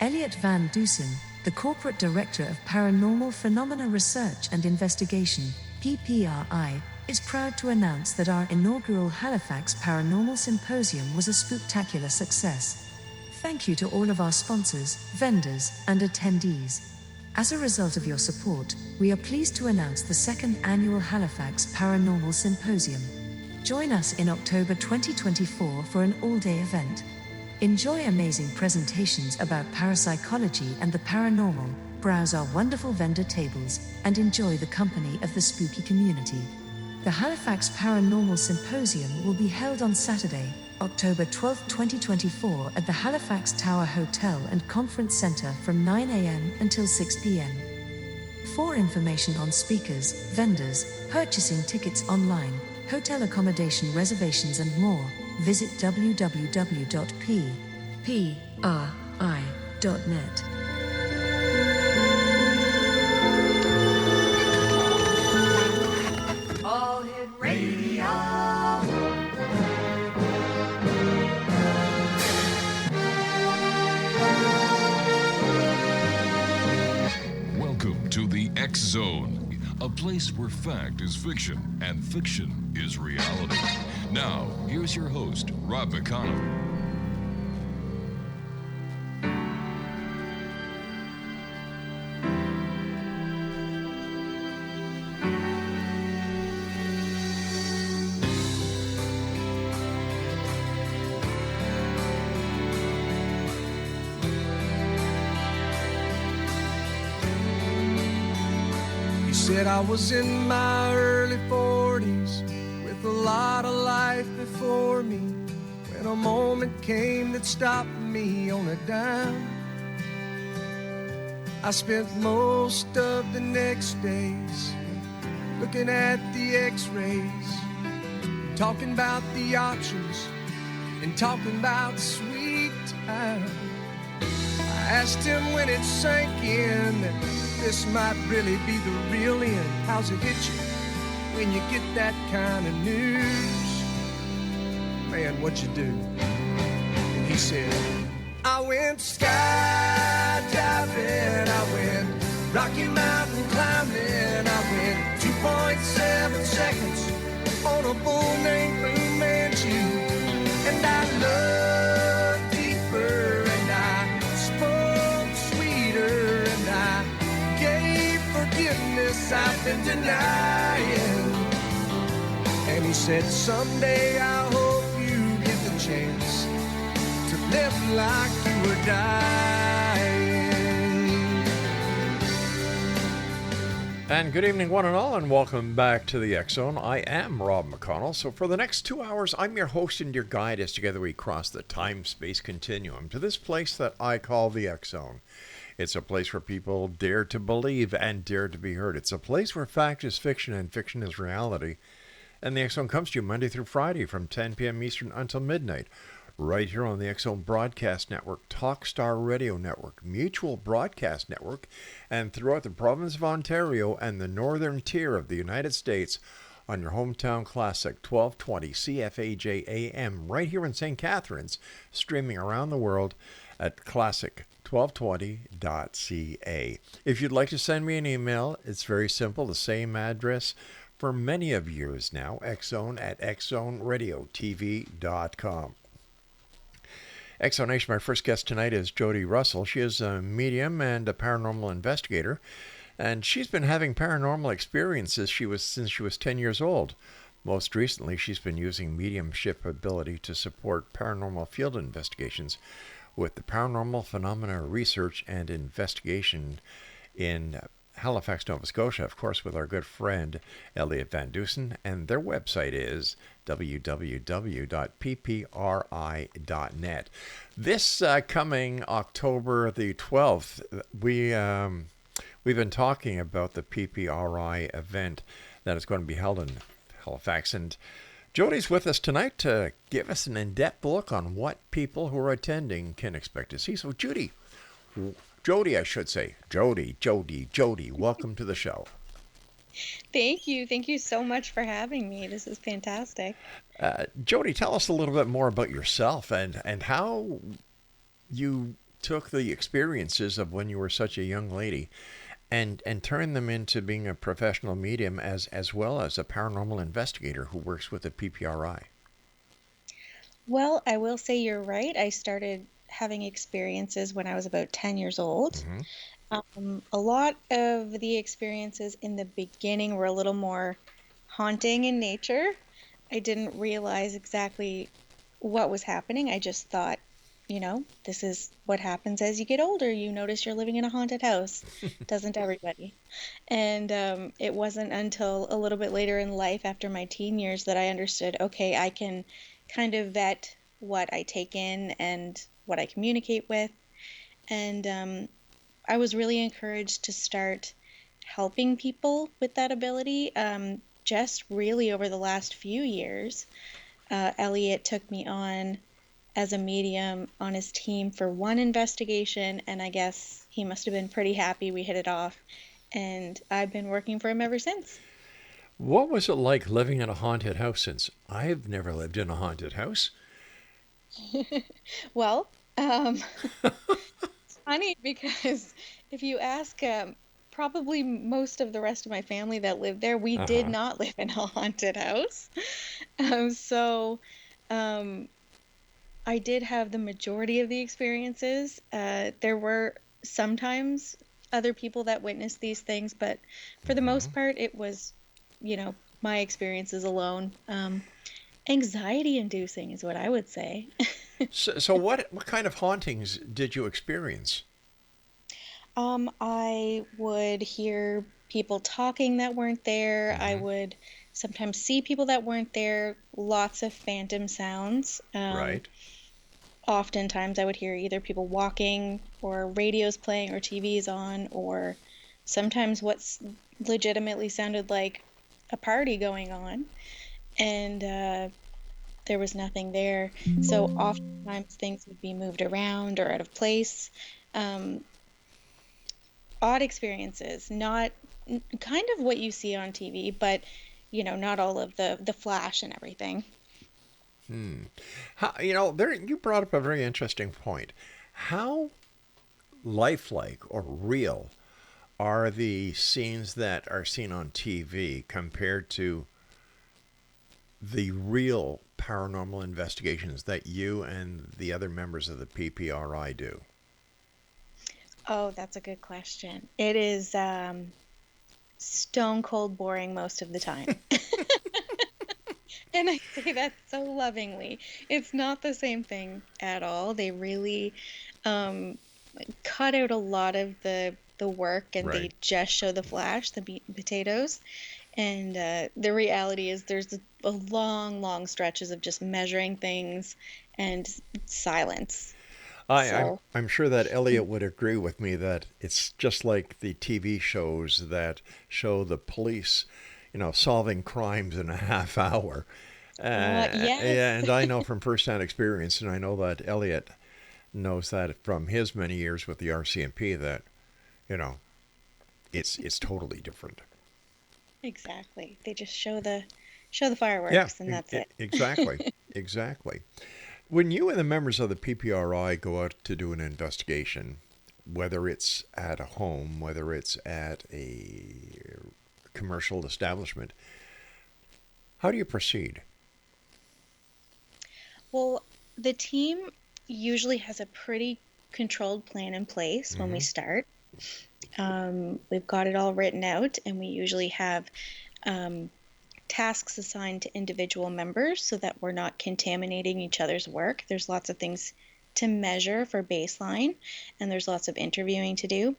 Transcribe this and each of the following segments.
Elliot Van Dusen, the Corporate Director of Paranormal Phenomena Research and Investigation, PPRI, is proud to announce that our inaugural Halifax Paranormal Symposium was a spectacular success. Thank you to all of our sponsors, vendors, and attendees. As a result of your support, we are pleased to announce the second annual Halifax Paranormal Symposium. Join us in October 2024 for an all-day event. Enjoy amazing presentations about parapsychology and the paranormal, browse our wonderful vendor tables, and enjoy the company of the spooky community. The Halifax Paranormal Symposium will be held on Saturday, October 12, 2024 at the Halifax Tower Hotel and Conference Centre from 9 a.m. until 6 p.m. For information on speakers, vendors, purchasing tickets online, hotel accommodation reservations and more, visit www.ppri.net. All Hit Radio. Welcome to the X Zone, a place where fact is fiction and fiction is reality. Now, here's your host, Rob McConnell. Said I was in my early 40s with a lot of life before me when a moment came that stopped me on a dime. I spent most of the next days looking at the x-rays, talking about the options and talking about the sweet time. I asked him when it sank in that this might really be the real end. How's it hit you when you get that kind of news? Man, what'd you do? And he said, I went skydiving, I went Rocky Mountain climbing, I went 2.7 seconds on a bull named Blue Manchu, and I looked deeper and I spoke sweeter and I gave forgiveness I've been denying. And he said, someday I hope you get the chance to live like you were dying. And good evening, one and all, and welcome back to the X Zone. I am Rob McConnell. So for the next 2 hours, I'm your host and your guide as together we cross the time-space continuum to this place that I call the X Zone. It's a place where people dare to believe and dare to be heard. It's a place where fact is fiction and fiction is reality. And the X Zone comes to you Monday through Friday from 10 p.m. Eastern until midnight, right here on the X Zone Broadcast Network, Talkstar Radio Network, Mutual Broadcast Network, and throughout the province of Ontario and the northern tier of the United States on your hometown classic 1220 CFAJ AM right here in St. Catharines, streaming around the world at classic1220.ca. If you'd like to send me an email, it's very simple, the same address for many of years now, xzone@xzoneradiotv.com. Exonation, my first guest tonight is JODI Russell. She is a medium and a paranormal investigator, and she's been having paranormal experiences since she was 10 years old. Most recently, she's been using mediumship ability to support paranormal field investigations with the Paranormal Phenomena Research and Investigation in Halifax, Nova Scotia, of course, with our good friend Elliot Van Dusen, and their website is www.ppri.net. This coming October the 12th, we've been talking about the PPRI event that is going to be held in Halifax, and JODI's with us tonight to give us an in-depth look on what people who are attending can expect to see. So, JODI, I should say. JODI, welcome to the show. Thank you. Thank you so much for having me. This is fantastic. JODI, tell us a little bit more about yourself and how you took the experiences of when you were such a young lady and turned them into being a professional medium as well as a paranormal investigator who works with the PPRI? Well, I will say you're right. I started having experiences when I was about 10 years old. Mm-hmm. A lot of the experiences in the beginning were a little more haunting in nature. I didn't realize exactly what was happening. I just thought, this is what happens as you get older. You notice you're living in a haunted house. Doesn't everybody? And it wasn't until a little bit later in life, after my teen years, that I understood, okay, I can kind of vet what I take in and what I communicate with. And I was really encouraged to start helping people with that ability. Just really over the last few years, Elliot took me on as a medium on his team for one investigation, and I guess he must have been pretty happy we hit it off. And I've been working for him ever since. What was it like living in a haunted house? Since I've never lived in a haunted house. Well, it's funny because if you ask probably most of the rest of my family that lived there, we did Uh-huh. not live in a haunted house. So um, I did have the majority of the experiences. There were sometimes other people that witnessed these things, but for the Mm-hmm. most part, it was, my experiences alone. Anxiety inducing is what I would say. So what kind of hauntings did you experience? I would hear people talking that weren't there. I Mm-hmm. would sometimes see people that weren't there. Lots of phantom sounds. Right. Oftentimes, I would hear either people walking or radios playing or TVs on, or sometimes what's legitimately sounded like a party going on, and there was nothing there. So oftentimes things would be moved around or out of place. Um, Odd experiences, not kind of what you see on TV, but not all of the flash and everything. Hmm. There you brought up a very interesting point. How lifelike or real are the scenes that are seen on TV compared to the real paranormal investigations that you and the other members of the PPRI do? Oh, that's a good question. It is stone cold boring most of the time. And I say that so lovingly. It's not the same thing at all. They really um, cut out a lot of the work, and Right. they just show the flash, the meat and potatoes. And the reality is there's a long stretches of just measuring things and silence. So, I'm sure that Elliot would agree with me that it's just like the TV shows that show the police, solving crimes in a half hour. yes. And I know from firsthand experience, and I know that Elliot knows that from his many years with the RCMP that, you know, it's totally different. Exactly. They just show the Yeah, fireworks and that's it. exactly. Exactly. When you and the members of the PPRI go out to do an investigation, whether it's at a home, whether it's at a commercial establishment, how do you proceed? Well, the team usually has a pretty controlled plan in place when we Mm-hmm. start. We've got it all written out, and we usually have um, tasks assigned to individual members so that we're not contaminating each other's work. There's lots of things to measure for baseline, and there's lots of interviewing to do.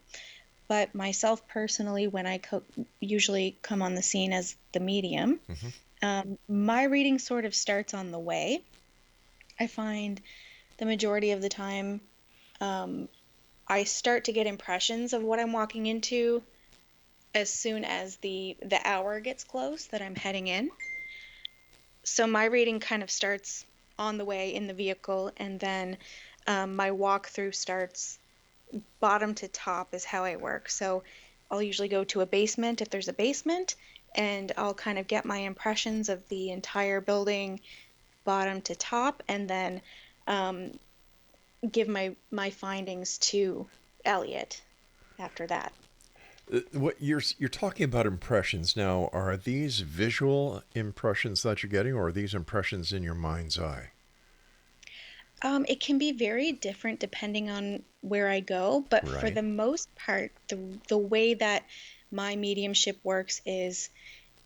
But myself personally, when I usually come on the scene as the medium, Mm-hmm. my reading sort of starts on the way. I find the majority of the time, um, I start to get impressions of what I'm walking into as soon as the hour gets close that I'm heading in. So my reading kind of starts on the way in the vehicle, and then my walkthrough starts bottom to top is how I work. So I'll usually go to a basement if there's a basement, and I'll kind of get my impressions of the entire building bottom to top, and then um, give my findings to Elliot after that. What you're talking about impressions now, are these visual impressions that you're getting, or are these impressions in your mind's eye? It can be very different depending on where I go, but for Right. the most part, the way that my mediumship works is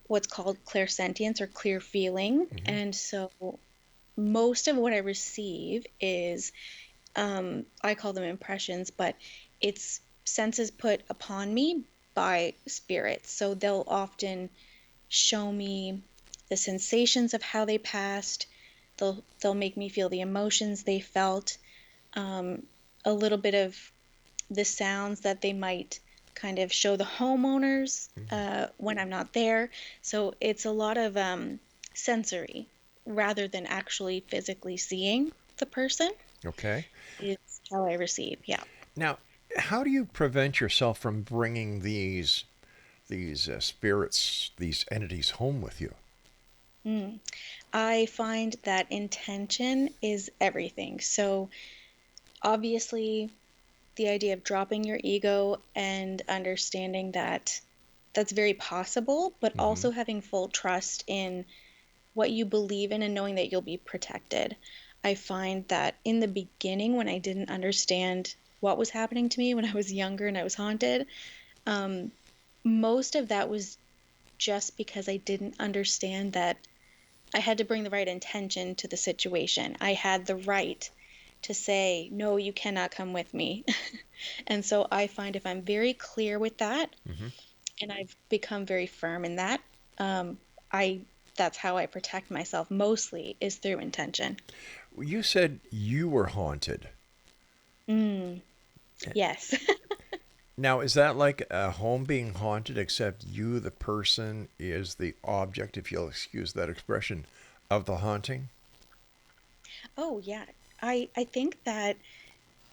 what's called clairsentience or clear feeling. Hmm. And so most of what I receive is, I call them impressions, but it's senses put upon me by spirits. So they'll often show me the sensations of how they passed. They'll make me feel the emotions they felt, a little bit of the sounds that they might kind of show the homeowners when I'm not there. So it's a lot of sensory rather than actually physically seeing the person. Okay. It's how I receive. Yeah. Now, how do you prevent yourself from bringing these spirits, these entities, home with you? I find that intention is everything. So obviously, the idea of dropping your ego and understanding that that's very possible, but Hmm. also having full trust in what you believe in and knowing that you'll be protected. I find that in the beginning, when I didn't understand what was happening to me when I was younger and I was haunted, um, most of that was just because I didn't understand that I had to bring the right intention to the situation. I had the right to say, no, you cannot come with me. And so I find if I'm very clear with that, Hmm. and I've become very firm in that, um, I that's how I protect myself mostly is through intention. You said you were haunted. Mm, yes. Now, is that like a home being haunted, except you, the person, is the object, if you'll excuse that expression, of the haunting? Oh, yeah. I think that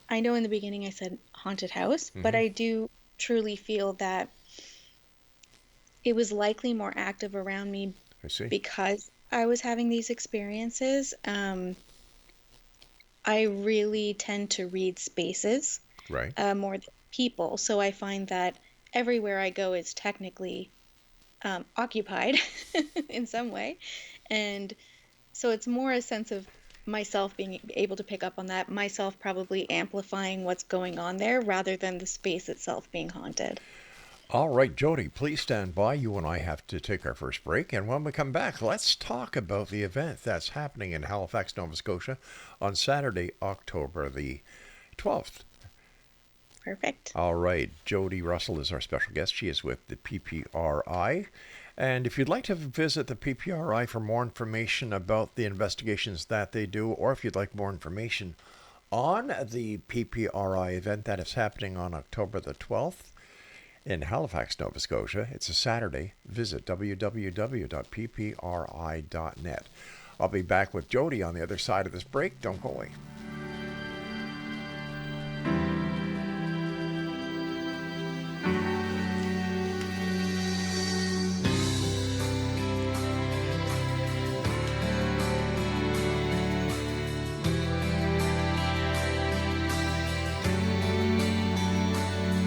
I know in the beginning I said haunted house, but Hmm. I do truly feel that it was likely more active around me I see. because I was having these experiences. I really tend to read spaces Right. more than people. So I find that everywhere I go is technically occupied in some way. And so it's more a sense of myself being able to pick up on that, myself probably amplifying what's going on there rather than the space itself being haunted. All right, Jody, please stand by. You and I have to take our first break. And when we come back, let's talk about the event that's happening in Halifax, Nova Scotia on Saturday, October the 12th. Perfect. All right, Jody Russell is our special guest. She is with the PPRI. And if you'd like to visit the PPRI for more information about the investigations that they do, or if you'd like more information on the PPRI event that is happening on October the 12th in Halifax, Nova Scotia, it's a Saturday, visit www.ppri.net. I'll be back with Jody on the other side of this break. Don't go away.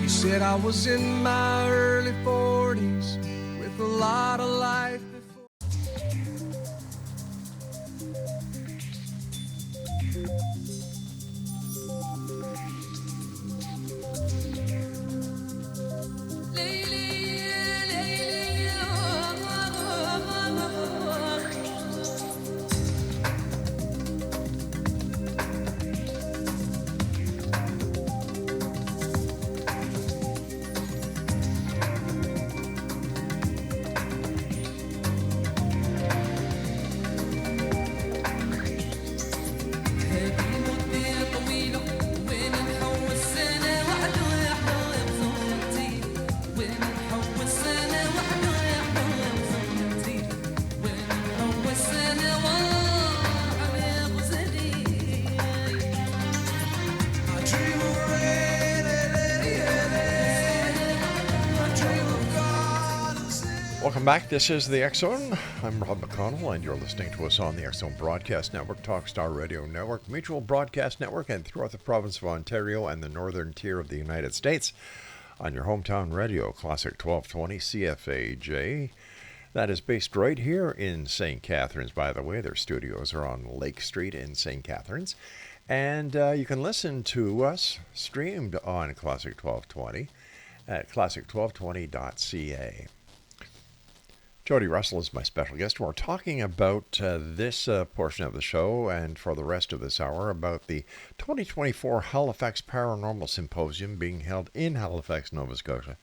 He said I was in my early 40s with a lot of life before. Welcome back. This is the X Zone. I'm Rob McConnell, and you're listening to us on the X Zone Broadcast Network, Talkstar Radio Network, Mutual Broadcast Network, and throughout the province of Ontario and the northern tier of the United States on your hometown radio, Classic 1220 CFAJ. That is based right here in St. Catharines, by the way. Their studios are on Lake Street in St. Catharines. And you can listen to us streamed on Classic 1220 at classic1220.ca. JODI Russell is my special guest. We're talking about this portion of the show and for the rest of this hour about the 2024 Halifax Paranormal Symposium being held in Halifax, Nova Scotia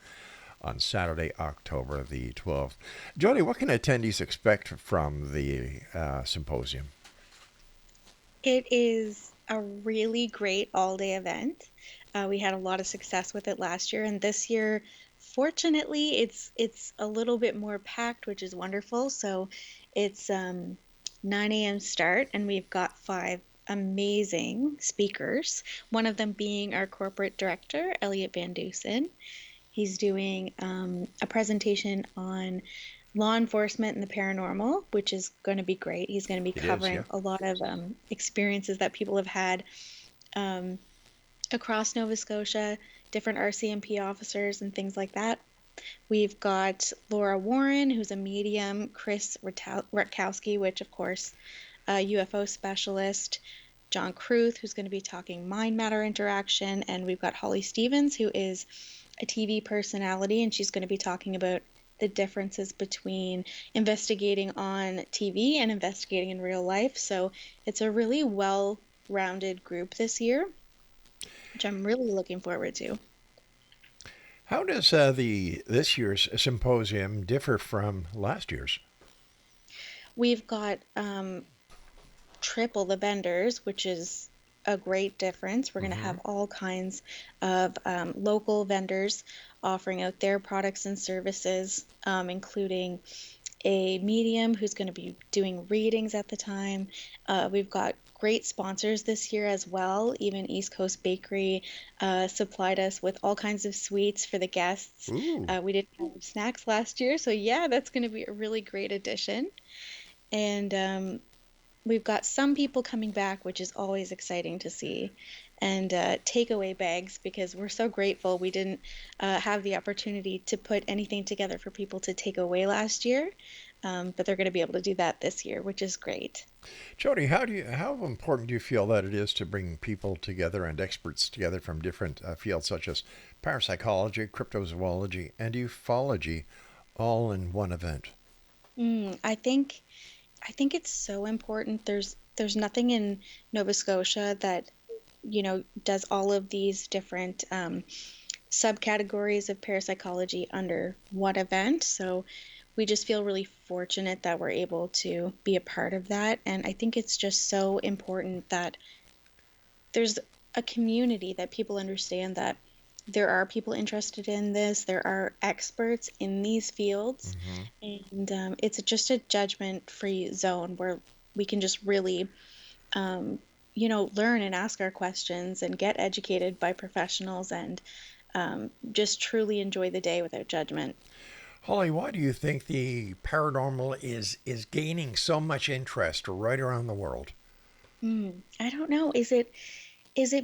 on Saturday, October the 12th. JODI, what can attendees expect from the symposium? It is a really great all-day event. We had a lot of success with it last year, and this year, fortunately, it's a little bit more packed, which is wonderful. So it's 9 a.m. start, and we've got 5 amazing speakers, one of them being our corporate director, Elliot Van Dusen. He's doing a presentation on law enforcement and the paranormal, which is going to be great. He's going to be covering a lot of experiences that people have had across Nova Scotia, different RCMP officers and things like that. We've got Laura Warren, who's a medium, Chris Rutkowski, which of course, a UFO specialist, John Kruth, who's going to be talking mind matter interaction, and we've got Holly Stevens, who is a TV personality, and she's going to be talking about the differences between investigating on TV and investigating in real life. So it's a really well-rounded group this year, which I'm really looking forward to. How does this year's symposium differ from last year's? We've got triple the vendors, which is a great difference. We're going to have all kinds of local vendors offering out their products and services, including a medium who's going to be doing readings at the time. We've got great sponsors this year as well. Even East Coast Bakery supplied us with all kinds of sweets for the guests. We didn't have snacks last year, so yeah, that's going to be a really great addition. And we've got some people coming back, which is always exciting to see, and takeaway bags, because we're so grateful we didn't have the opportunity to put anything together for people to take away last year. But they're going to be able to do that this year, which is great. JODI, how important do you feel that it is to bring people together and experts together from different fields such as parapsychology, cryptozoology, and ufology all in one event? I think it's so important. There's nothing in Nova Scotia that, does all of these different subcategories of parapsychology under one event. So we just feel really fortunate that we're able to be a part of that. And I think it's just so important that there's a community, that people understand that there are people interested in this. There are experts in these fields. And it's just a judgment-free zone where we can just really, learn and ask our questions and get educated by professionals and just truly enjoy the day without judgment. Holly, why do you think the paranormal is gaining so much interest right around the world? I don't know. Is it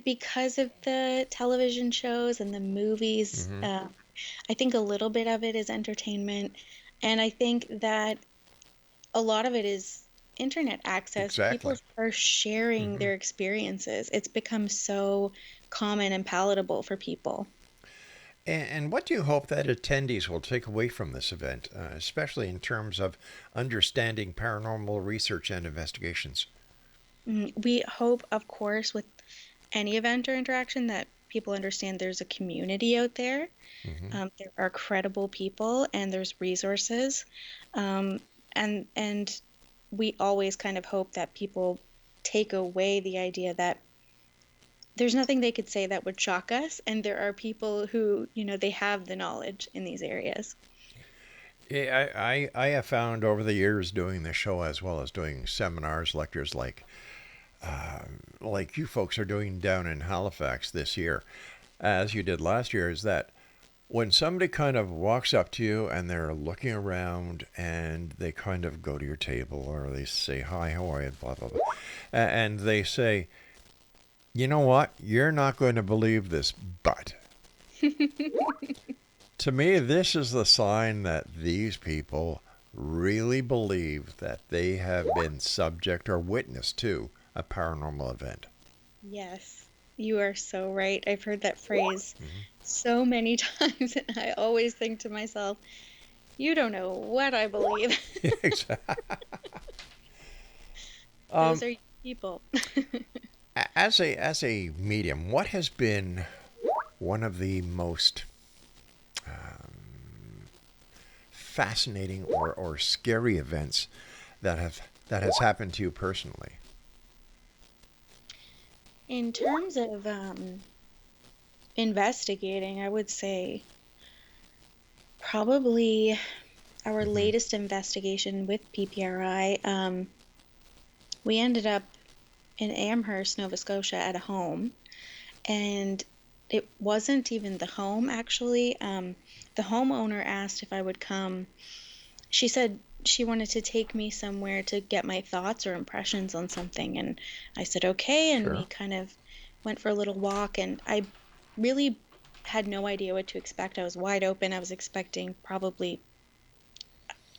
because of the television shows and the movies? I think a little bit of it is entertainment. And I think that a lot of it is internet access. Exactly. People are sharing their experiences. It's become so common and palatable for people. And what do you hope that attendees will take away from this event, especially in terms of understanding paranormal research and investigations? We hope, of course, with any event or interaction, that people understand there's a community out there. There are credible people and there's resources. And we always kind of hope that people take away the idea that there's nothing they could say that would shock us, and there are people who, they have the knowledge in these areas. Yeah, I have found over the years doing this show, as well as doing seminars, lectures like you folks are doing down in Halifax this year, as you did last year, is that When somebody kind of walks up to you and they're looking around and they kind of go to your table or they say, hi, how are you, blah, blah, blah. And they say, you know what? You're not going to believe this, but. To me, this is the sign that these people really believe that they have been subject or witness to a paranormal event. Yes, you are so right. I've heard that phrase Mm-hmm. so many times, and I always think to myself, you don't know what I believe. Exactly. Those are people. As a medium, what has been one of the most fascinating or scary events that has happened to you personally? In terms of investigating, I would say probably our Mm-hmm. latest investigation with PPRI. We ended up in Amherst, Nova Scotia, at a home, and it wasn't even the home actually. The homeowner asked if I would come. She said she wanted to take me somewhere to get my thoughts or impressions on something, and I said okay, and we Sure. kind of went for a little walk, and I really had no idea what to expect. I was wide open. I was expecting probably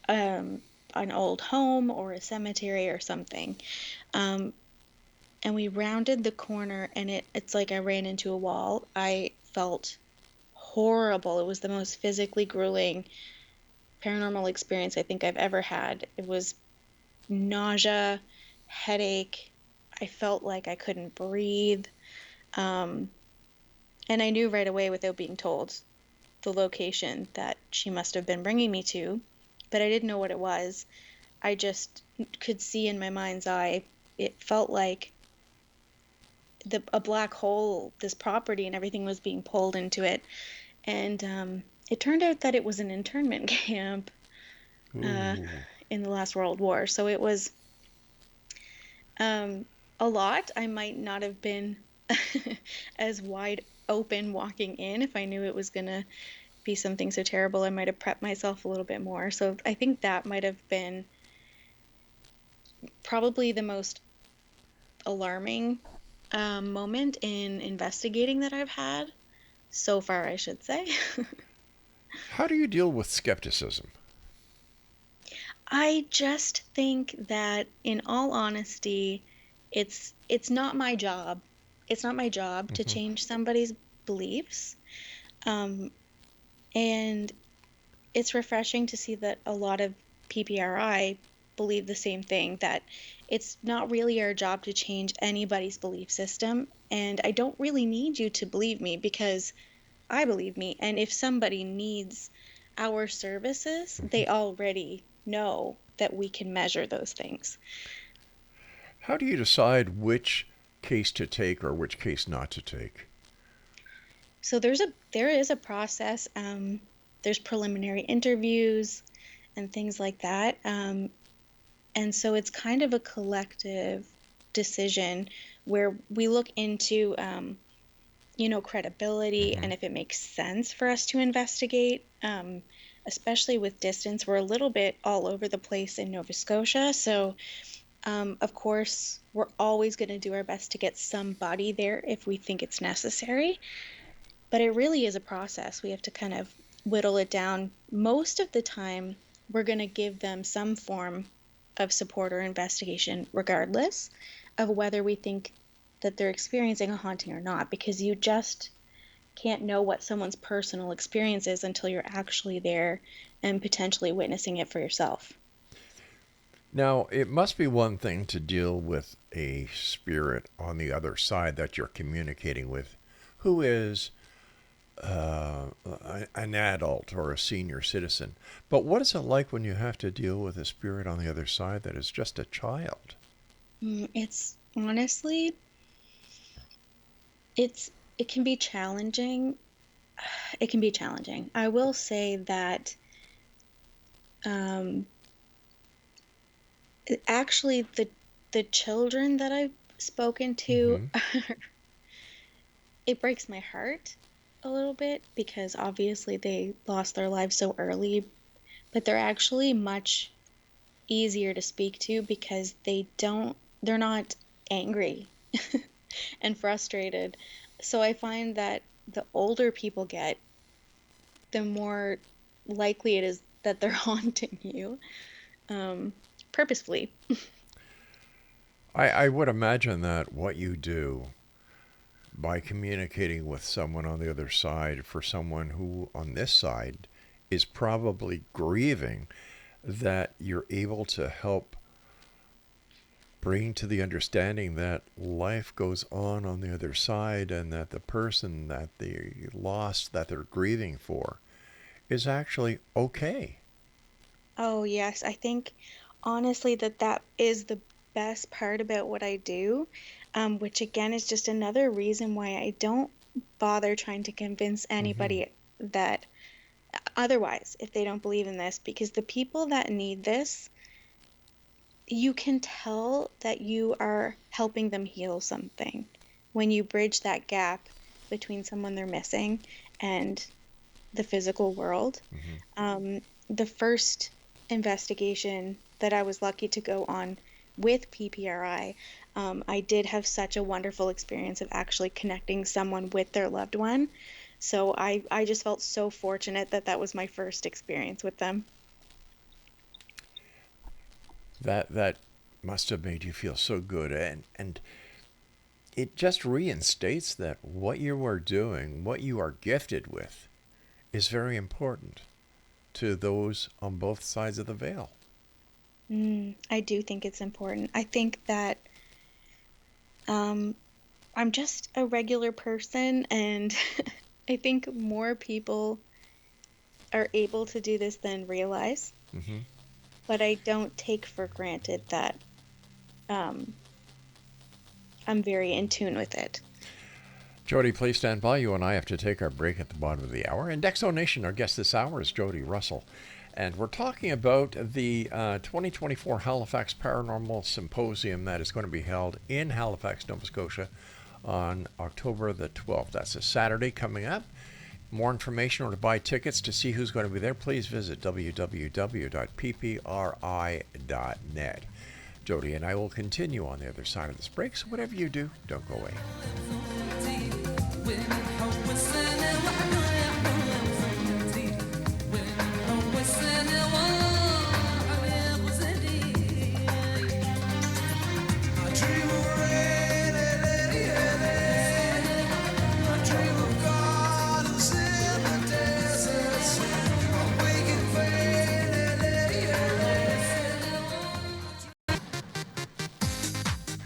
um, an old home or a cemetery or something. Um, and we rounded the corner, and it's like I ran into a wall. I felt horrible. It was the most physically grueling paranormal experience I think I've ever had. It was nausea, headache. I felt like I couldn't breathe. Um, and I knew right away without being told the location that she must have been bringing me to, but I didn't know what it was. I just could see in my mind's eye, it felt like a black hole, this property, and everything was being pulled into it. And it turned out that it was an internment camp uh, Ooh. in the last World War. So it was um, a lot. I might not have been as wide open walking in if I knew it was going to be something so terrible. I might have prepped myself a little bit more. So I think that might have been probably the most alarming moment in investigating that I've had so far, I should say. How do you deal with skepticism? I just think that, in all honesty, it's not my job. It's not my job to Mm-hmm. change somebody's beliefs. Um, and it's refreshing to see that a lot of PPRI believe the same thing, that it's not really our job to change anybody's belief system. And I don't really need you to believe me because I believe me. And if somebody needs our services, Mm-hmm. they already know that we can measure those things. How do you decide which case to take or which case not to take? So there is a process. There's preliminary interviews and things like that. And so it's kind of a collective decision where we look into credibility Mm-hmm. and if it makes sense for us to investigate. Especially with distance, we're a little bit all over the place in Nova Scotia. So, of course, we're always going to do our best to get somebody there if we think it's necessary. But it really is a process. We have to kind of whittle it down. Most of the time, we're going to give them some form of support or investigation, regardless of whether we think that they're experiencing a haunting or not, because you just can't know what someone's personal experience is until you're actually there and potentially witnessing it for yourself. Now, it must be one thing to deal with a spirit on the other side that you're communicating with who is an adult or a senior citizen. But what is it like when you have to deal with a spirit on the other side that is just a child? It's honestly, it can be challenging. It can be challenging. I will say that um, actually the children that I've spoken to, Mm-hmm. it breaks my heart a little bit because obviously they lost their lives so early, but they're actually much easier to speak to because they're not angry and frustrated. So I find that the older people get, the more likely it is that they're haunting you, um, purposefully. I would imagine that what you do by communicating with someone on the other side, for someone who on this side is probably grieving, that you're able to help bring to the understanding that life goes on the other side, and that the person that they lost, that they're grieving for, is actually okay. Oh, yes, I think honestly that is the best part about what I do, which again is just another reason why I don't bother trying to convince Mm-hmm. anybody that otherwise, if they don't believe in this, because the people that need this, you can tell that you are helping them heal something when you bridge that gap between someone they're missing and the physical world. Mm-hmm. The first investigation that I was lucky to go on with PPRI, I did have such a wonderful experience of actually connecting someone with their loved one. So I just felt so fortunate that that was my first experience with them. That must have made you feel so good, and it just reinstates that what you are doing, what you are gifted with, is very important to those on both sides of the veil. I do think it's important. I think that um, I'm just a regular person, and I think more people are able to do this than realize. Mm-hmm. But I don't take for granted that um, I'm very in tune with it. Jody, please stand by. You and I have to take our break at the bottom of the hour. And Dexo Nation, our guest this hour is Jody Russell. And we're talking about the 2024 Halifax Paranormal Symposium that is going to be held in Halifax, Nova Scotia on October the 12th. That's a Saturday coming up. More information or to buy tickets to see who's going to be there, please visit www.ppri.net. Jody and I will continue on the other side of this break, so whatever you do, don't go away.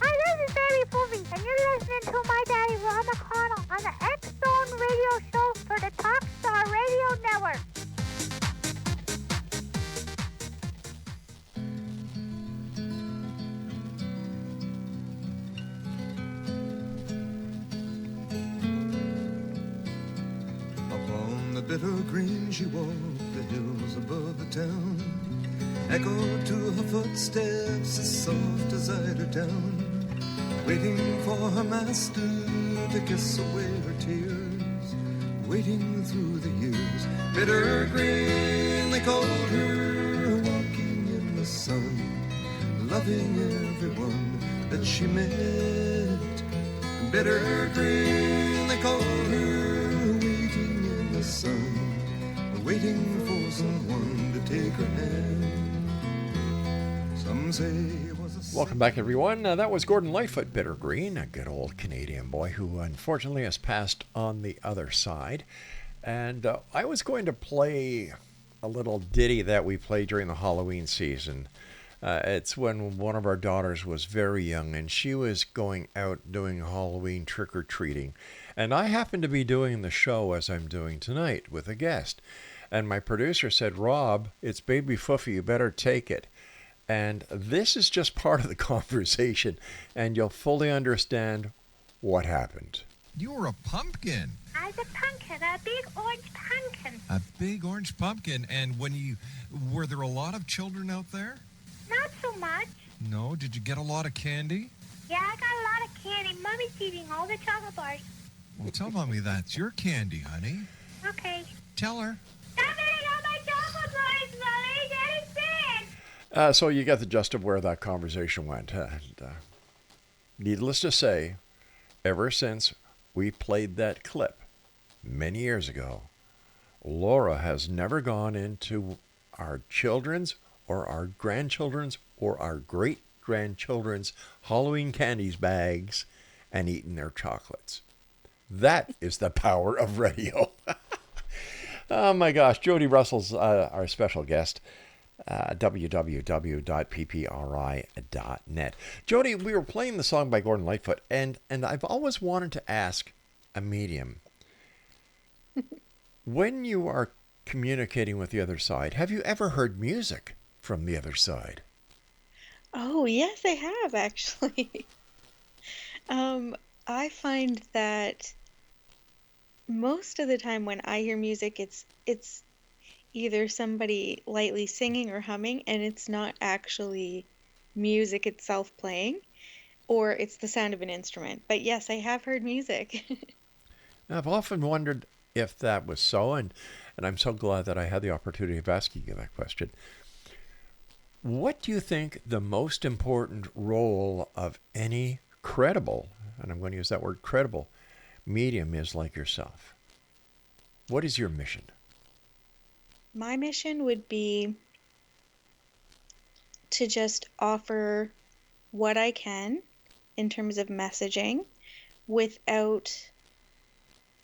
Hi, this is Barry Booby, and you're listening to my daddy, Rob McConnell, on the X-Zone radio show for the Talkstar Radio Network. Upon the bitter green she walked, the hills above the town echoed to her footsteps as soft as eider down, waiting for her master to kiss away her tears, waiting through the years. Bitter green they called her, walking in the sun, loving everyone that she met. Bitter green they called her, waiting in the sun, waiting for someone to take her hand. Some say it was a Welcome back, everyone. That was Gordon Lightfoot, Bitter Green, a good old Canadian boy who unfortunately has passed on the other side. And I was going to play a little ditty that we played during the Halloween season. It's when one of our daughters was very young and she was going out doing Halloween trick-or-treating. And I happened to be doing the show as I'm doing tonight with a guest. And my producer said, "Rob, it's Baby Foofy, you better take it." And this is just part of the conversation, and you'll fully understand what happened. You were a pumpkin. I was a pumpkin, a big orange pumpkin. A big orange pumpkin. And were there a lot of children out there? Not so much. No. Did you get a lot of candy? Yeah, I got a lot of candy. Mommy's eating all the chocolate bars. Well, tell Mommy that's your candy, honey. Okay. Tell her. Stop eating all my chocolate rice, Mommy. Daddy's sick. So you get the gist of where that conversation went. Needless to say, ever since we played that clip many years ago, Laura has never gone into our children's or our grandchildren's or our great-grandchildren's Halloween candies bags and eaten their chocolates. That is the power of radio. Oh my gosh, JODI Russell's our special guest. www.ppri.net. JODI, we were playing the song by Gordon Lightfoot, and I've always wanted to ask a medium, when you are communicating with the other side, have you ever heard music from the other side? Oh, yes, I have actually. I find that most of the time when I hear music, it's either somebody lightly singing or humming, and it's not actually music itself playing, or it's the sound of an instrument. But yes, I have heard music. I've often wondered if that was so, and I'm so glad that I had the opportunity of asking you that question. What do you think the most important role of any credible, and I'm going to use that word credible, medium is like yourself? What is your mission? My mission would be to just offer what I can in terms of messaging without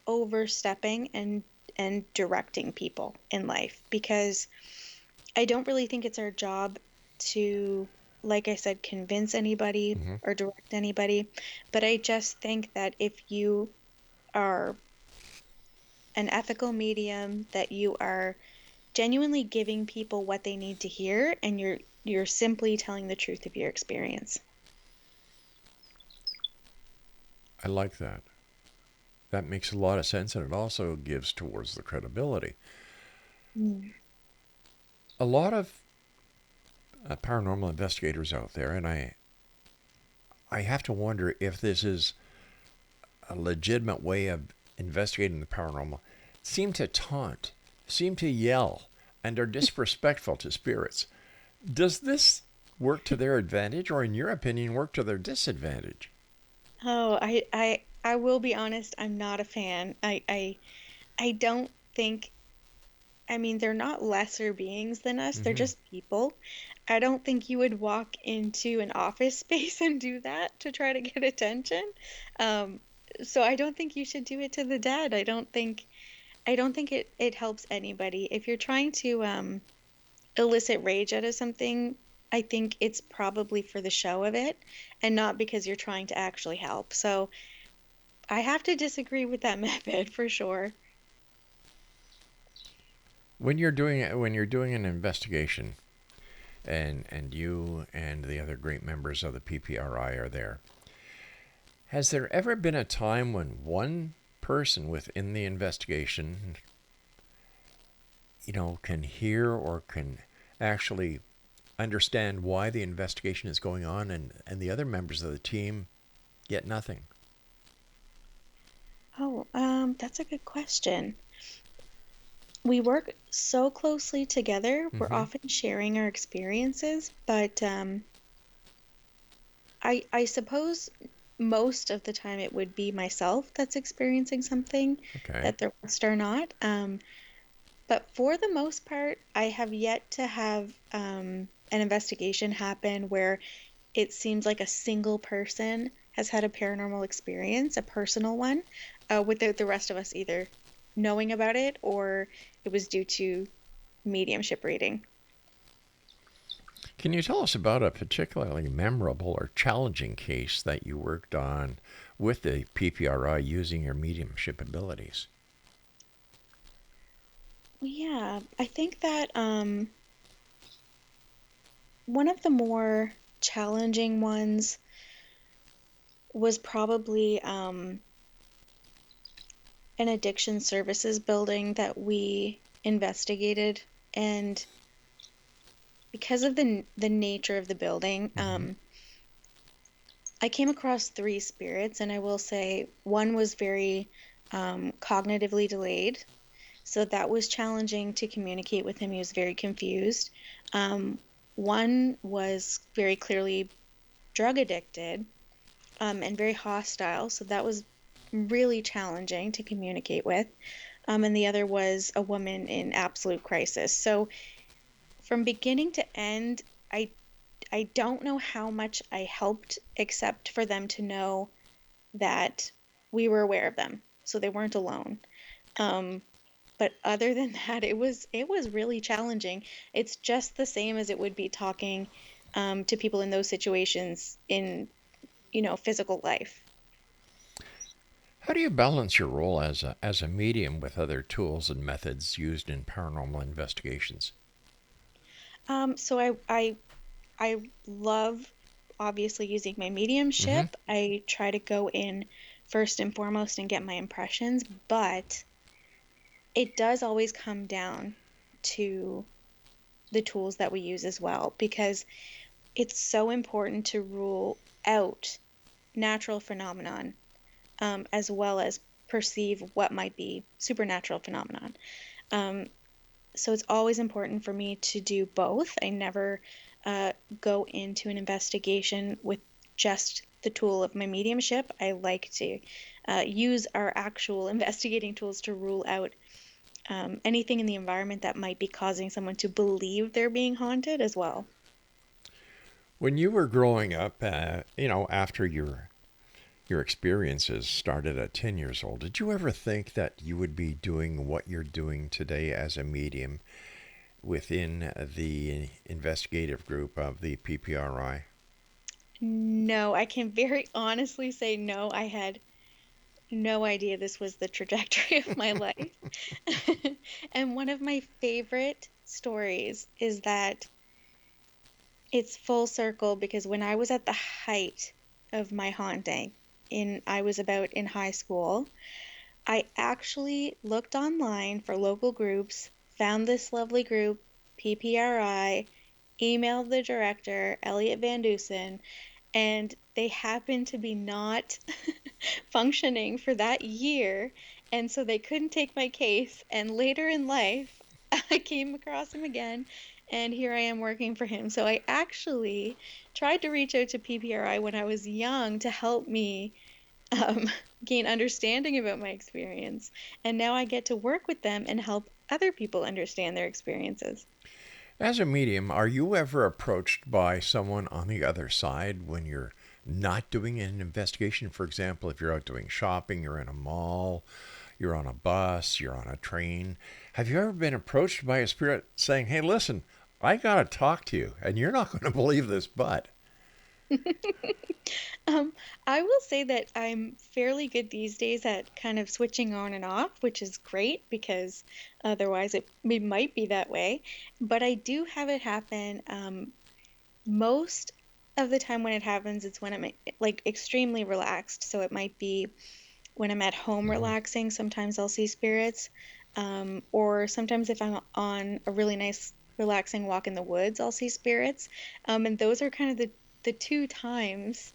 overstepping and directing people in life, because I don't really think it's our job to, like I said, convince anybody or direct anybody. But I just think that if you are an ethical medium, that you are genuinely giving people what they need to hear, and you're simply telling the truth of your experience. I like that. That makes a lot of sense, and it also gives towards the credibility. A lot of paranormal investigators out there, and I have to wonder if this is a legitimate way of investigating the paranormal, seem to taunt, seem to yell, and are disrespectful to spirits. Does this work to their advantage, or in your opinion, work to their disadvantage? Oh, I will be honest, I'm not a fan. I don't think, I mean, they're not lesser beings than us, they're just people. I don't think you would walk into an office space and do that to try to get attention. So I don't think you should do it to the dead. I don't think it helps anybody. If you're trying to elicit rage out of something, I think it's probably for the show of it and not because you're trying to actually help. So I have to disagree with that method for sure. When you're doing an investigation, and you and the other great members of the PPRI are there, has there ever been a time when one person within the investigation, can hear or can actually understand why the investigation is going on, and the other members of the team get nothing? Oh, that's a good question. We work so closely together. We're often sharing our experiences, but I suppose most of the time it would be myself that's experiencing something Okay. that the rest are not. But for the most part, I have yet to have an investigation happen where it seems like a single person has had a paranormal experience, a personal one, without the rest of us either knowing about it or it was due to mediumship reading. Can you tell us about a particularly memorable or challenging case that you worked on with the PPRI using your mediumship abilities? Yeah, I think that one of the more challenging ones was probably an addiction services building that we investigated, and because of the nature of the building, I came across three spirits, and I will say one was very cognitively delayed. So that was challenging to communicate with him. He was very confused. Um, One was very clearly drug addicted, and very hostile. So that was really challenging to communicate with. And the other was a woman in absolute crisis. So from beginning to end, I I don't know how much I helped, except for them to know that we were aware of them, so they weren't alone. Um, but other than that, it was really challenging. It's just the same as it would be talking to people in those situations in, physical life. How do you balance your role as a medium with other tools and methods used in paranormal investigations? So I love obviously using my Mm-hmm. mediumship. I try to go in first and foremost and get my impressions, but it does always come down to the tools that we use as well, because it's so important to rule out natural phenomenon, as well as perceive what might be supernatural phenomenon. Um, so it's always important for me to do both. I never go into an investigation with just the tool of my mediumship. I like to use our actual investigating tools to rule out anything in the environment that might be causing someone to believe they're being haunted as well. When you were growing up, after your experiences started at 10 years old, did you ever think that you would be doing what you're doing today as a medium within the investigative group of the PPRI? No, I can very honestly say no. I had no idea this was the trajectory of my life. And one of my favorite stories is that it's full circle, because when I was at the height of my haunting, I was about in high school, I actually looked online for local groups, found this lovely group, PPRI, emailed the director, Elliot Van Dusen, and they happened to be not functioning for that year. And so they couldn't take my case. And later in life, I came across him again, and here I am working for him. So I actually tried to reach out to PPRI when I was young to help me um, gain understanding about my experience. And now I get to work with them and help other people understand their experiences. As a medium, are you ever approached by someone on the other side when you're not doing an investigation? For example, if you're out doing shopping, you're in a mall, you're on a bus, you're on a train. Have you ever been approached by a spirit saying, hey, listen, I got to talk to you, and you're not going to believe this, but. Um, I will say that I'm fairly good these days at kind of switching on and off, which is great, because otherwise it might be that way. But I do have it happen. Most of the time when it happens, it's when I'm like extremely relaxed. So it might be when I'm at home Mhm. relaxing. Sometimes I'll see spirits, or sometimes if I'm on a really nice relaxing walk in the woods, I'll see spirits. And those are kind of the two times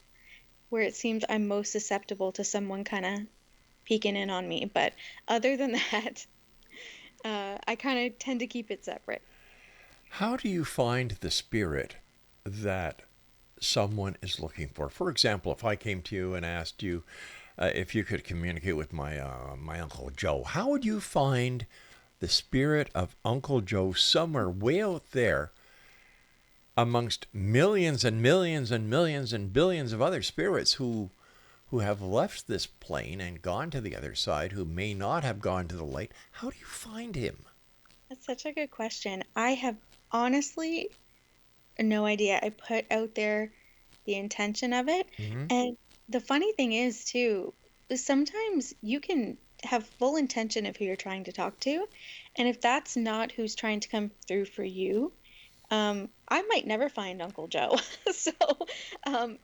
where it seems I'm most susceptible to someone kind of peeking in on me. But other than that, I kind of tend to keep it separate. How do you find the spirit that someone is looking for? For example, if I came to you and asked you if you could communicate with my Uncle Joe, how would you find the spirit of Uncle Joe somewhere way out there amongst millions and millions and millions and billions of other spirits who have left this plane and gone to the other side, who may not have gone to the light? How do you find him? That's such a good question. I have honestly no idea. I put out there the intention of it. Hmm. And the funny thing is, too, is sometimes you can have full intention of who you're trying to talk to. And if that's not who's trying to come through for you, I might never find Uncle Joe. So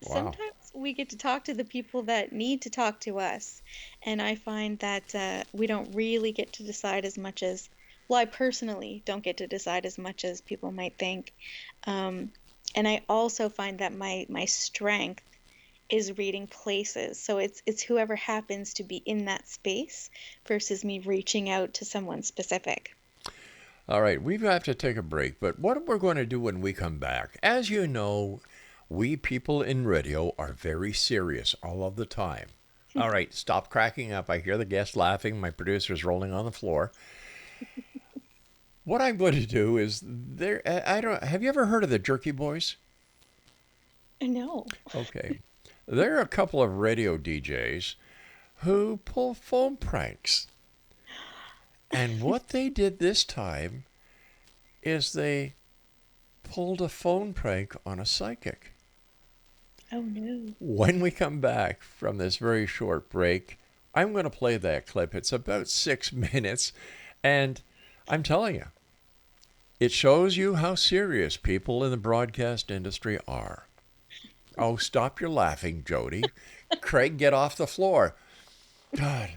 Wow. sometimes we get to talk to the people that need to talk to us. And I find that we don't really get to decide as much as, well, I personally don't get to decide as much as people might think. Um, and I also find that my strength is reading places. So it's whoever happens to be in that space versus me reaching out to someone specific. All right, we have to take a break, but what we're going to do when we come back, as you know, we people in radio are very serious all of the time. All right, stop cracking up. I hear the guest laughing. My producer's rolling on the floor. What I'm going to do is have you ever heard of the Jerky Boys? No. Okay. There are a couple of radio DJs who pull phone pranks. And what they did this time is they pulled a phone prank on a psychic. Oh, no. When we come back from this very short break, I'm going to play that clip. It's about 6 minutes, and I'm telling you, it shows you how serious people in the broadcast industry are. Oh, stop your laughing, Jody. Craig, get off the floor. God,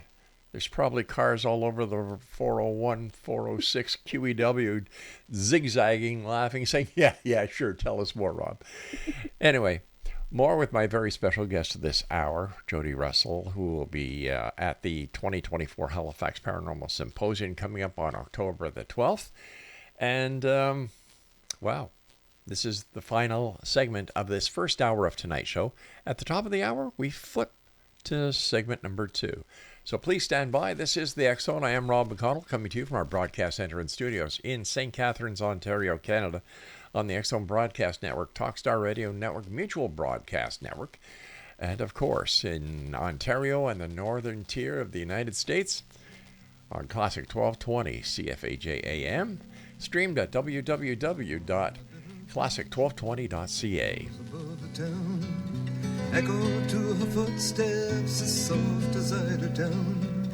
there's probably cars all over the 401, 406 QEW zigzagging, laughing, saying, yeah, sure, tell us more, Rob. Anyway, more with my very special guest this hour, Jody Russell, who will be at the 2024 Halifax Paranormal Symposium coming up on October the 12th. And, wow, this is the final segment of this first hour of tonight's show. At the top of the hour, we flip to segment number 2. So please stand by. This is the X Zone. I am Rob McConnell, coming to you from our broadcast center and studios in St. Catharines, Ontario, Canada, on the X Zone Broadcast Network, Talkstar Radio Network, Mutual Broadcast Network, and of course in Ontario and the northern tier of the United States on Classic 1220 CFAJ AM, streamed at www.classic1220.ca. Echo to her footsteps as soft as eider down,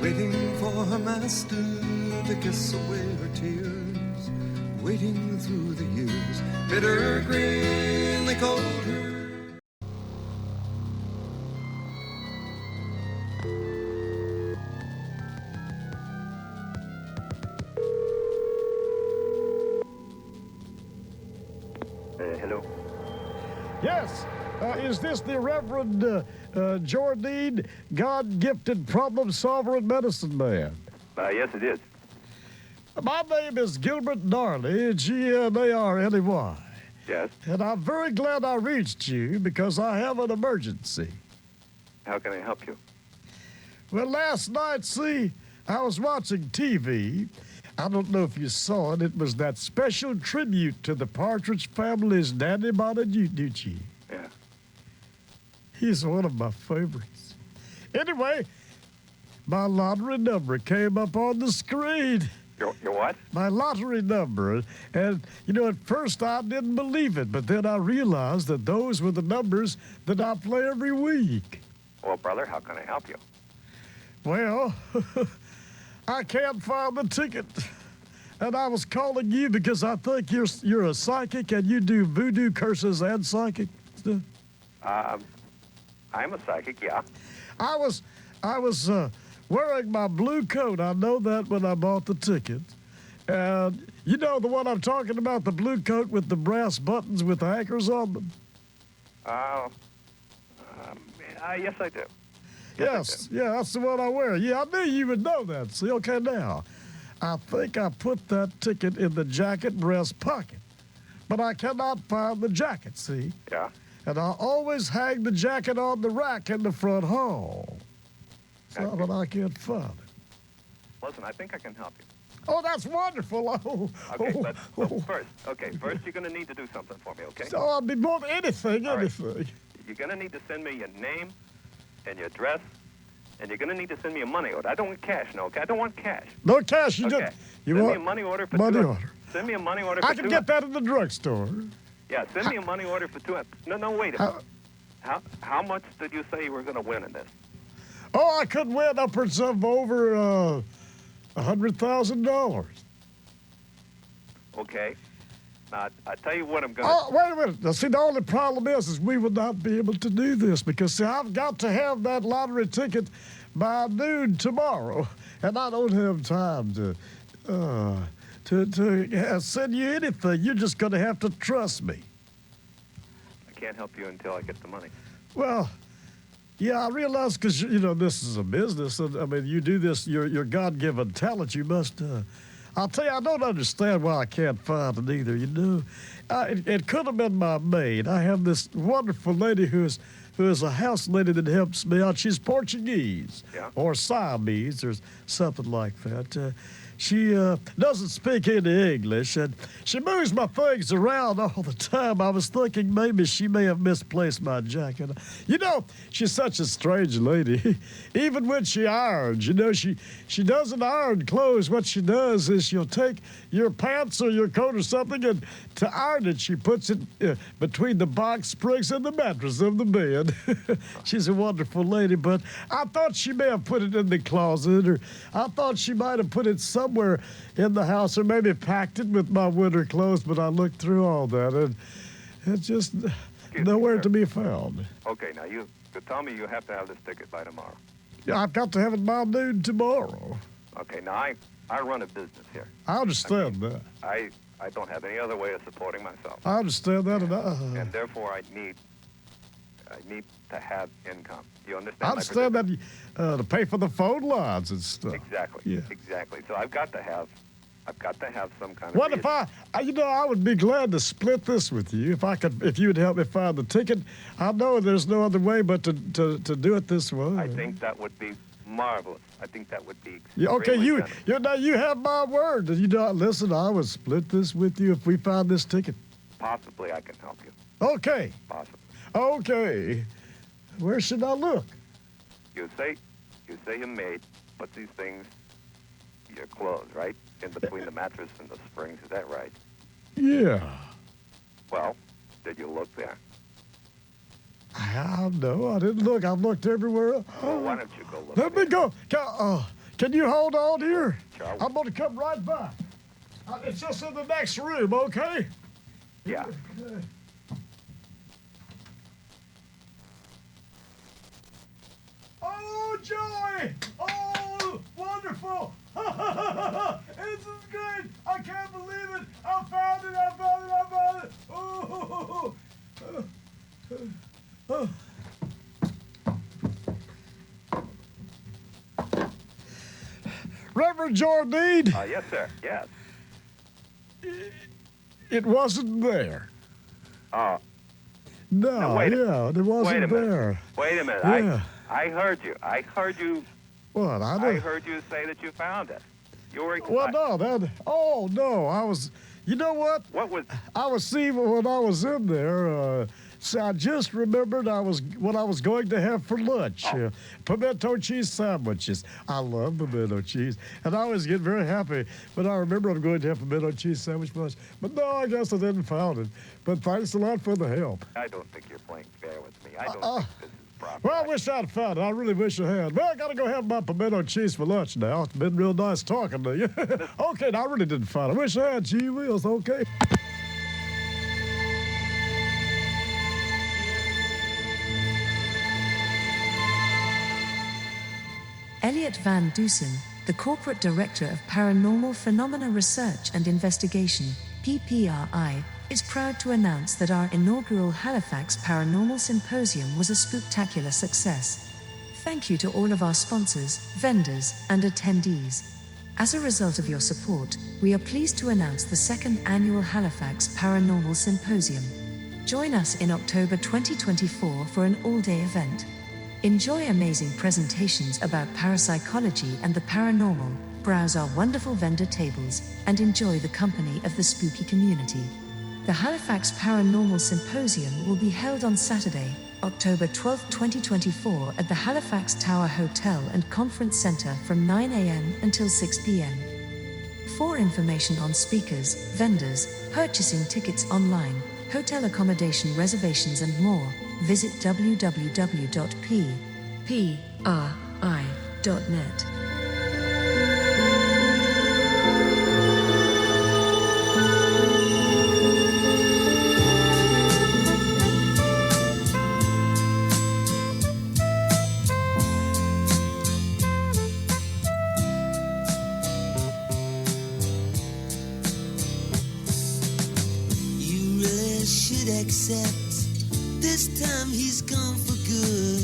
waiting for her master to kiss away her tears, waiting through the years, bitter green they called her. Hello. Yes. Is this the Reverend JODI, God-gifted problem-solver and medicine man? Yes, it is. My name is Gilbert Narley, G-N-A-R-L-E-Y. Yes. And I'm very glad I reached you because I have an emergency. How can I help you? Well, last night, see, I was watching TV. I don't know if you saw it. It was that special tribute to the Partridge Family's Danny Bonaducci. Yeah. He's one of my favorites. Anyway, my lottery number came up on the screen. Your what? My lottery number. And, at first I didn't believe it, but then I realized that those were the numbers that I play every week. Well, brother, how can I help you? Well, I can't find the ticket. And I was calling you because I think you're a psychic and you do voodoo curses and psychic stuff. I'm a psychic, yeah. I was wearing my blue coat. I know that when I bought the ticket. And you know the one I'm talking about, the blue coat with the brass buttons with the anchors on them? Yes, I do. Yes, yeah, that's the one I wear. Yeah, I knew you would know that. See, okay, now, I think I put that ticket in the jacket breast pocket, but I cannot find the jacket, see? Yeah. And I always hang the jacket on the rack in the front hall. So that I can't find it. Listen, I think I can help you. Oh, that's wonderful. Okay, but first you're going to need to do something for me, okay? So I'll be more than anything. All right. You're going to need to send me your name and your address, and you're going to need to send me a money order. I don't want cash, no, okay? I don't want cash. No cash, you okay. just... Send me a money order for money two. Order. Send me a money order for I can get that in the drugstore. Yeah, send me a money order for two. No, wait a minute. How much did you say you were going to win in this? Oh, I could win upwards of over $100,000. Okay. Now, I tell you what I'm going to... Oh, wait a minute. Now, see, the only problem is we will not be able to do this because, see, I've got to have that lottery ticket by noon tomorrow, and I don't have time to send you anything. You're just going to have to trust me. I can't help you until I get the money. Well, yeah, I realize because, this is a business. And, I mean, you do this, your God-given talent, you must... I'll tell you, I don't understand why I can't find it either, it could have been my maid. I have this wonderful lady who is a house lady that helps me out. She's Portuguese or Siamese or something like that. She doesn't speak any English, and she moves my things around all the time. I was thinking maybe she may have misplaced my jacket. She's such a strange lady. Even when she irons, she doesn't iron clothes. What she does is she'll take your pants or your coat or something, and to iron it, she puts it between the box springs and the mattress of the bed. She's a wonderful lady, but I thought she may have put it in the closet, or I thought she might have put it somewhere in the house, or maybe packed it with my winter clothes, but I looked through all that, and it's just nowhere to be found. Okay, now you tell me you have to have this ticket by tomorrow. Yeah, I've got to have it by noon tomorrow. Okay, now I run a business here. I understand that. I don't have any other way of supporting myself. I understand that, and therefore I need to have income. You understand? I understand that to pay for the phone lines and stuff. Exactly. Yeah. Exactly. So I've got to have some kind of. What if I would be glad to split this with you if you would help me find the ticket. I know there's no other way but to do it this way. I think that would be marvelous. I think that would be. Okay, you have my word. Listen, I would split this with you if we found this ticket. Possibly I can help you. Okay. Possibly. Okay. Where should I look? You say your maid puts these things, your clothes, right, in between the mattress and the springs. Is that right? Yeah. Well, did you look there? No, I didn't look. I've looked everywhere else. Well, why don't you go look? Let me go. Can you hold on here? Sure. I'm going to come right back. It's just in the next room, okay? Yeah. Oh, Joey! Oh, wonderful! This is great! I can't believe it! I found it! Oh! Reverend Jardine? Yes, sir. Yes. It wasn't there. Oh. No, it wasn't there. Wait a minute. Yeah. I heard you. What? I heard you say that you found it. You were. Well, no. I was. You know what? What was? I was seeing when I was in there. So I just remembered what I was going to have for lunch. Pimento cheese sandwiches. I love pimento cheese, and I always get very happy when I remember I'm going to have pimento cheese sandwich for lunch. But no, I guess I didn't find it. But thanks a lot for the help. I don't think you're playing fair with me. I don't think this is proper. Well, I wish I'd found it. I really wish I had. Well, I got to go have my pimento cheese for lunch now. It's been real nice talking to you. Okay, no, I really didn't find it. I wish I had. Gee whiz, okay. Elliot Van Dusen, the Corporate Director of Paranormal Phenomena Research and Investigation, PPRI, is proud to announce that our inaugural Halifax Paranormal Symposium was a spectacular success. Thank you to all of our sponsors, vendors, and attendees. As a result of your support, we are pleased to announce the second annual Halifax Paranormal Symposium. Join us in October 2024 for an all-day event. Enjoy amazing presentations about parapsychology and the paranormal, browse our wonderful vendor tables, and enjoy the company of the spooky community. The Halifax Paranormal Symposium will be held on Saturday, October 12, 2024 at the Halifax Tower Hotel and Conference Centre from 9 a.m. until 6 p.m. For information on speakers, vendors, purchasing tickets online, hotel accommodation reservations and more, visit www.ppri.net. You really should accept This time he's gone for good.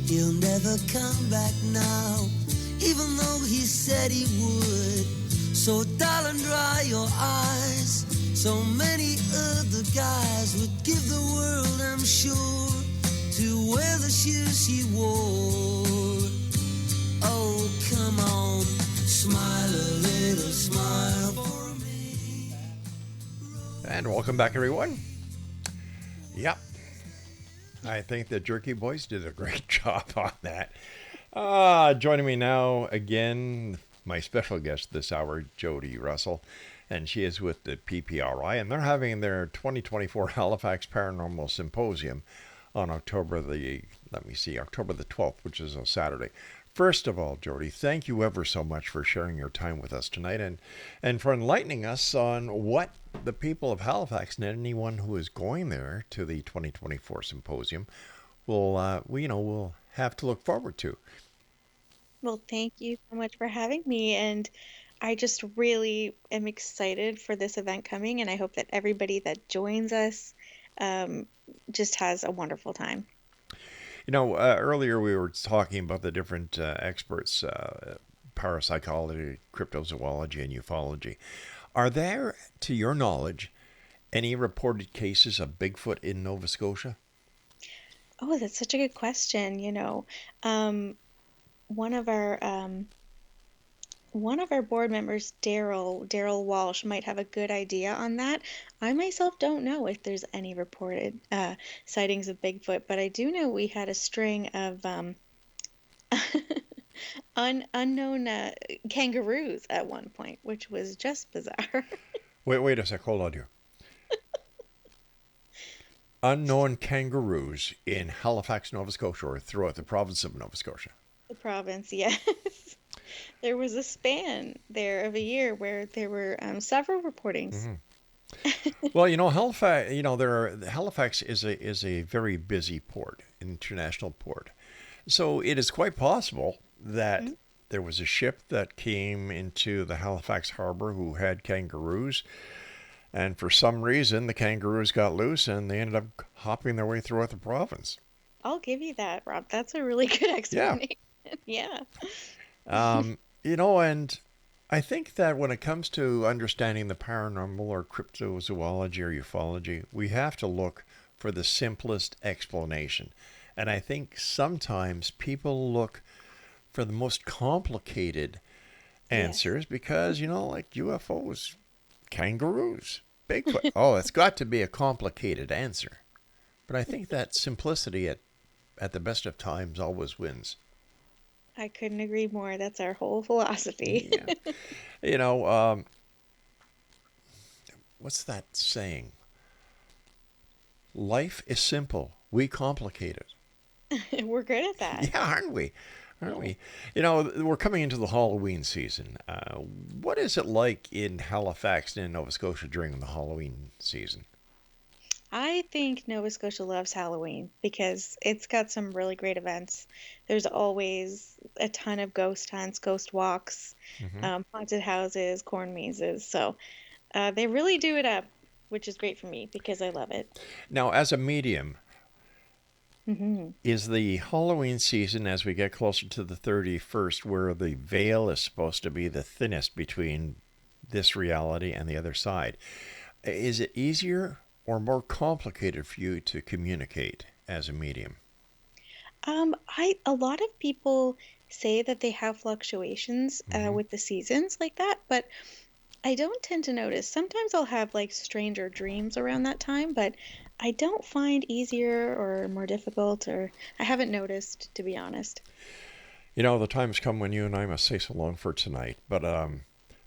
He'll never come back now, even though he said he would. So darling, dry your eyes. So many other guys would give the world, I'm sure, to wear the shoes he wore. Oh, come on, smile a little smile for me. And welcome back, everyone. Yep. I think the Jerky Boys did a great job on that. Joining me now again, my special guest this hour, JODI Russell, and she is with the PPRI, and they're having their 2024 Halifax Paranormal Symposium on October the 12th, which is a Saturday. First of all, JODI, thank you ever so much for sharing your time with us tonight and for enlightening us on what the people of Halifax and anyone who is going there to the 2024 symposium will have to look forward to. Well, thank you so much for having me, and I just really am excited for this event coming, and I hope that everybody that joins us just has a wonderful time. Earlier we were talking about the different experts, parapsychology, cryptozoology, and ufology. Are there, to your knowledge, any reported cases of Bigfoot in Nova Scotia? Oh, that's such a good question. One of our board members, Daryl Walsh, might have a good idea on that. I myself don't know if there's any reported sightings of Bigfoot, but I do know we had a string of unknown kangaroos at one point, which was just bizarre. Wait a sec. Hold on here. Unknown kangaroos in Halifax, Nova Scotia, or throughout the province of Nova Scotia. The province, yes. There was a span there of a year where there were several reportings. Mm-hmm. Well, Halifax. Halifax is a very busy port, an international port. So it is quite possible that there was a ship that came into the Halifax harbor who had kangaroos, and for some reason the kangaroos got loose and they ended up hopping their way throughout the province. I'll give you that, Rob. That's a really good explanation. Yeah. And I think that when it comes to understanding the paranormal or cryptozoology or ufology, we have to look for the simplest explanation. And I think sometimes people look for the most complicated answers because, like UFOs, kangaroos, Bigfoot. Oh, it's got to be a complicated answer. But I think that simplicity at the best of times always wins. I couldn't agree more. That's our whole philosophy. Yeah. What's that saying? Life is simple. We complicate it. We're good at that. Yeah, aren't we? We're coming into the Halloween season. What is it like in Halifax and in Nova Scotia during the Halloween season? I think Nova Scotia loves Halloween because it's got some really great events. There's always a ton of ghost hunts, ghost walks, haunted houses, corn mazes. So they really do it up, which is great for me because I love it. Now, as a medium, is the Halloween season, as we get closer to the 31st, where the veil is supposed to be the thinnest between this reality and the other side, is it easier or more complicated for you to communicate as a medium? A lot of people say that they have fluctuations with the seasons like that, but I don't tend to notice. Sometimes I'll have like stranger dreams around that time, but I don't find easier or more difficult, or I haven't noticed, to be honest. The time's come when you and I must say so long for tonight. But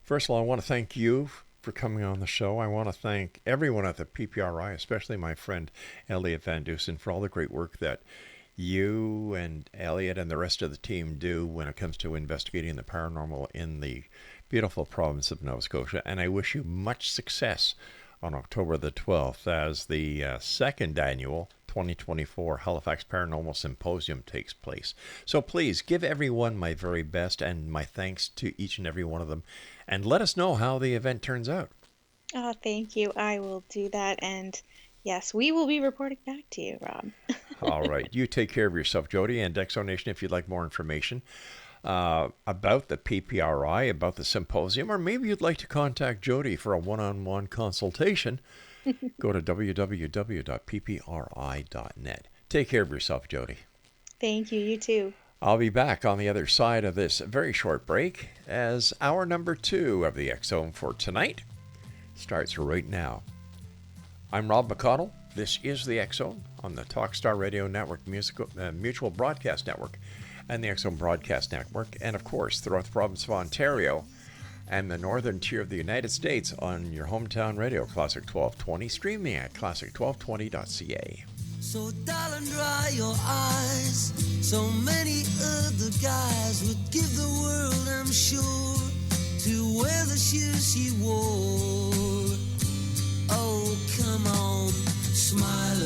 first of all, I want to thank you for coming on the show. I want to thank everyone at the PPRI, especially my friend Elliot Van Dusen, for all the great work that you and Elliot and the rest of the team do when it comes to investigating the paranormal in the beautiful province of Nova Scotia. And I wish you much success on October the 12th as the second annual 2024 Halifax Paranormal Symposium takes place. So please give everyone my very best and my thanks to each and every one of them, and let us know how the event turns out. Oh, thank you. I will do that. And Yes, we will be reporting back to you, Rob. All right. You take care of yourself, Jody, and Exo Nation, if you'd like more information about the PPRI, about the symposium, or maybe you'd like to contact Jody for a one-on-one consultation, go to www.ppri.net. Take care of yourself, Jody. Thank you. You too. I'll be back on the other side of this very short break as hour number 2 of the X-Zone for tonight starts right now. I'm Rob McConnell. This is the X-Zone on the Talkstar Radio Network, Mutual Broadcast Network, and the X-Zone Broadcast Network, and of course throughout the province of Ontario and the northern tier of the United States on your hometown radio, Classic 1220, streaming at classic1220.ca. So darling, dry your eyes. So many other guys would give the world, I'm sure, to wear the shoes she wore. Oh, come on, smile